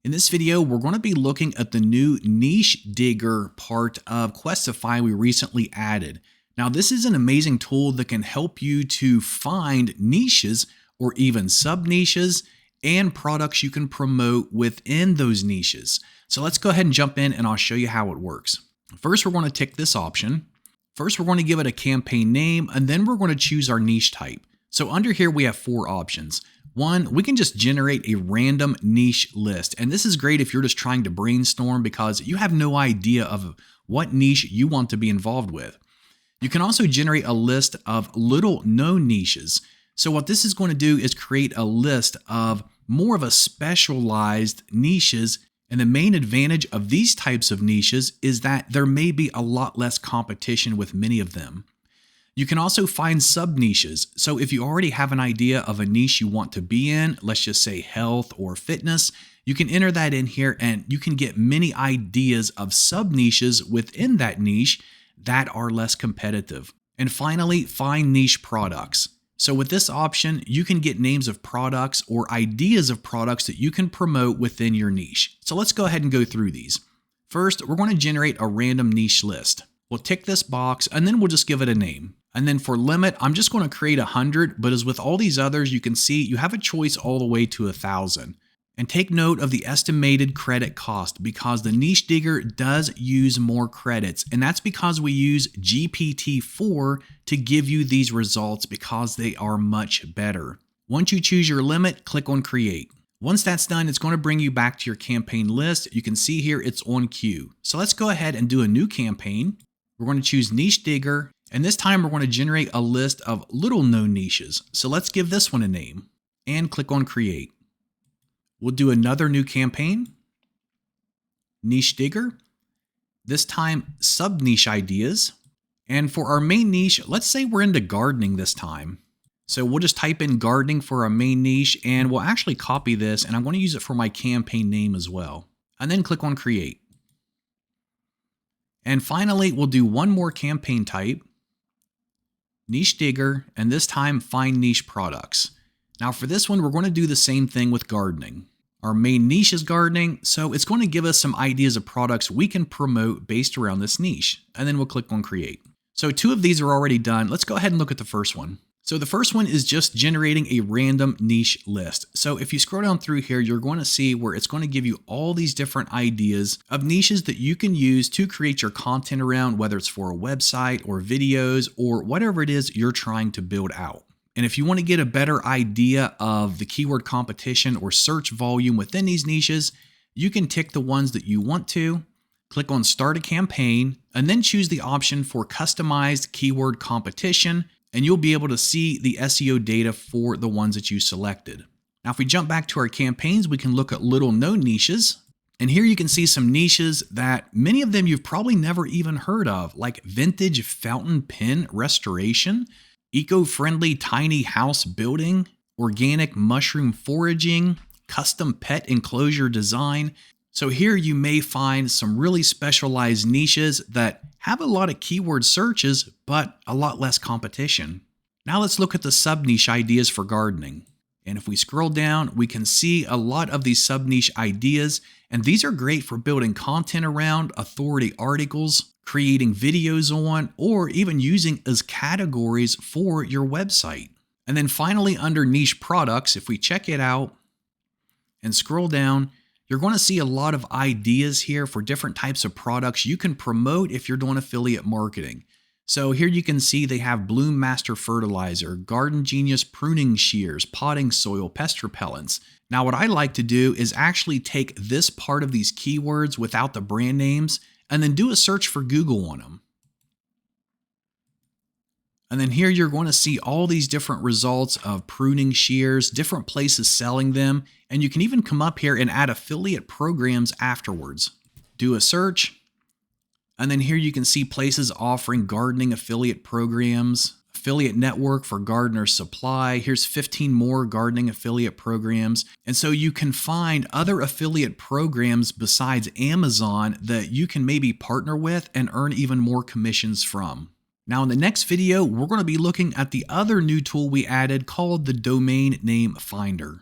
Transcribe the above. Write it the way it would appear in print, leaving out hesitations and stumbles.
In this video, we're going to be looking at the new niche digger part of Kwestify we recently added. Now, this is an amazing tool that can help you to find niches or even sub-niches and products you can promote within those niches. So let's go ahead and jump in and I'll show you how it works. First, we're going to tick this option. First, we're going to give it a campaign name, and then we're going to choose our niche type. So under here, we have 4 options. One, we can just generate a random niche list. And this is great if you're just trying to brainstorm because you have no idea of what niche you want to be involved with. You can also generate a list of little known niches. So what this is going to do is create a list of more of a specialized niches. And the main advantage of these types of niches is that there may be a lot less competition with many of them. You can also find sub-niches. So if you already have an idea of a niche you want to be in, let's just say health or fitness, you can enter that in here and you can get many ideas of sub-niches within that niche that are less competitive. And finally, find niche products. So with this option, you can get names of products or ideas of products that you can promote within your niche. So let's go ahead and go through these. First, we're going to generate a random niche list. We'll tick this box and then we'll just give it a name. And then for limit, I'm just going to create 100, but as with all these others, you can see you have a choice all the way to 1,000. And take note of the estimated credit cost because the niche digger does use more credits. And that's because we use GPT-4 to give you these results because they are much better. Once you choose your limit, click on create. Once that's done, it's going to bring you back to your campaign list. You can see here it's on queue. So let's go ahead and do a new campaign. We're going to choose niche digger. And this time we're going to generate a list of little known niches. So let's give this one a name and click on create. We'll do another new campaign, niche digger, this time sub niche ideas. And for our main niche, let's say we're into gardening this time. So we'll just type in gardening for our main niche and we'll actually copy this and I'm going to use it for my campaign name as well. And then click on create. And finally, we'll do one more campaign type, niche digger, and this time find niche products. Now for this one, we're going to do the same thing with gardening. Our main niche is gardening, so it's going to give us some ideas of products we can promote based around this niche. And then we'll click on create. So 2 of these are already done. Let's go ahead and look at the first one. So the first one is just generating a random niche list. So if you scroll down through here, you're going to see where it's going to give you all these different ideas of niches that you can use to create your content around, whether it's for a website or videos or whatever it is you're trying to build out. And if you want to get a better idea of the keyword competition or search volume within these niches, you can tick the ones that you want to, click on start a campaign, and then choose the option for customized keyword competition, and you'll be able to see the SEO data for the ones that you selected. Now, if we jump back to our campaigns, we can look at little known niches. And here you can see some niches that many of them you've probably never even heard of, like vintage fountain pen restoration, eco-friendly tiny house building, organic mushroom foraging, custom pet enclosure design. So here you may find some really specialized niches that have a lot of keyword searches, but a lot less competition. Now let's look at the sub-niche ideas for gardening. And if we scroll down, we can see a lot of these sub-niche ideas, and these are great for building content around, authority articles, creating videos on, or even using as categories for your website. And then finally, under niche products, if we check it out and scroll down, you're going to see a lot of ideas here for different types of products you can promote if you're doing affiliate marketing. So here you can see they have Bloom Master Fertilizer, Garden Genius Pruning Shears, Potting Soil, Pest Repellents. Now what I like to do is actually take this part of these keywords without the brand names and then do a search for Google on them. And then here you're going to see all these different results of pruning shears, different places selling them, and you can even come up here and add affiliate programs afterwards. Do a search, and then here you can see places offering gardening affiliate programs, affiliate network for gardener supply. Here's 15 more gardening affiliate programs. And so you can find other affiliate programs besides Amazon that you can maybe partner with and earn even more commissions from. Now in the next video, we're going to be looking at the other new tool we added called the Domain Name Finder.